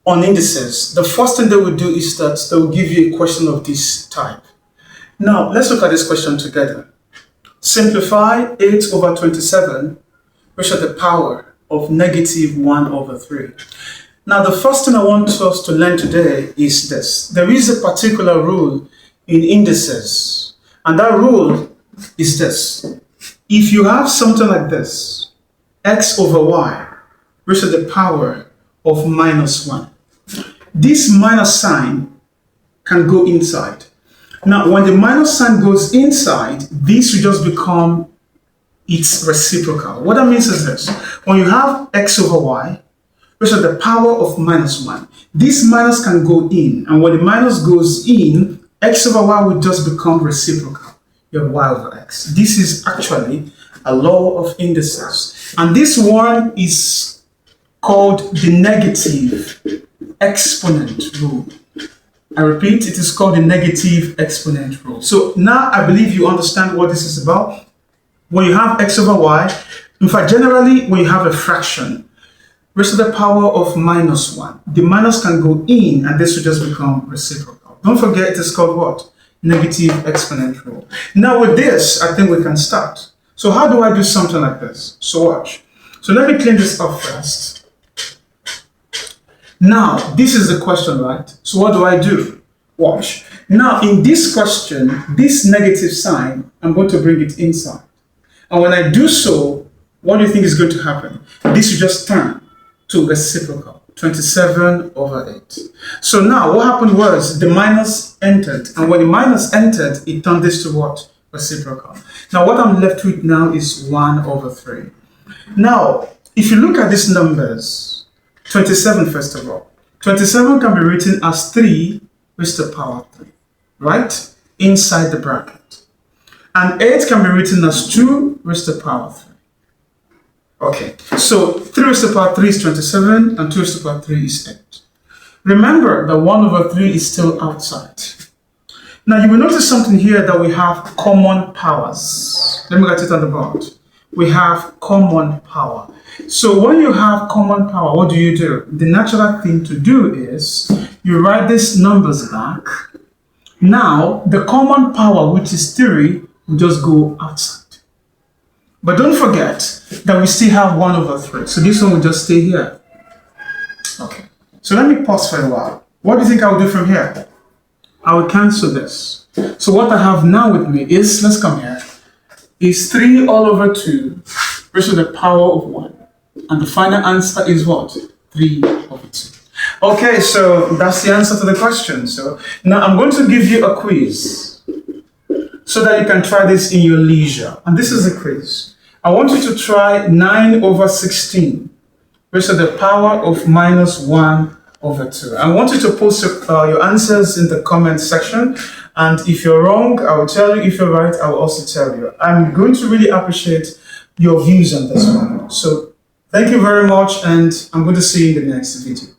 on indices, the first thing they will do is that they will give you a question of this type. Now, let's look at this question together. Simplify 8 over 27 raised to the power of negative 1 over 3. Now, the first thing I want us to learn today is this. There is a particular rule in indices, and that rule is this. If you have something like this, x over y raised to the power of minus 1, this minus sign can go inside. Now, when the minus sign goes inside, this will just become its reciprocal. What that means is this. When you have x over y raised to the power of minus 1, this minus can go in. And when the minus goes in, x over y will just become reciprocal. You have y over x. This is actually a law of indices. And this one is called the negative exponent rule. I repeat, it is called the negative exponent rule. So now I believe you understand what this is about. When you have x over y, in fact, generally when you have a fraction raised to the power of minus 1, the minus can go in and this will just become reciprocal. Don't forget, it is called what? Negative exponent rule. Now with this, I think we can start. So how do I do something like this? So watch. So let me clean this up first. Now, this is the question, right? So what do I do? Watch. Now, in this question, this negative sign, I'm going to bring it inside. And when I do so, what do you think is going to happen? This will just turn to reciprocal, 27 over 8. So now, what happened was the minus entered. And when the minus entered, it turned this to what? Reciprocal. Now, what I'm left with now is 1 over 3. Now, if you look at these numbers, 27 first of all. 27 can be written as 3 raised to the power 3, right? Inside the bracket. And 8 can be written as 2 raised to the power 3. Okay, so 3 raised to the power 3 is 27 and 2 raised to the power 3 is 8. Remember that 1 over 3 is still outside. Now you will notice something here that we have common powers. Let me write it on the board. We have common power. So when you have common power, what do? The natural thing to do is you write these numbers back. Now, the common power, which is 3, will just go outside. But don't forget that we still have 1 over 3. So this one will just stay here. Okay. So let me pause for a while. What do you think I will do from here? I will cancel this. So what I have now with me is, let's come here, is 3 all over 2 raised to the power of 1. And the final answer is what? 3 over 2. Okay, so that's the answer to the question. So now I'm going to give you a quiz so that you can try this in your leisure. And this is a quiz. I want you to try 9 over 16 raised to the power of minus 1 over 2. I want you to post your answers in the comment section. And if you're wrong, I will tell you. If you're right, I will also tell you. I'm going to really appreciate your views on this one. So thank you very much, and I'm going to see you in the next video.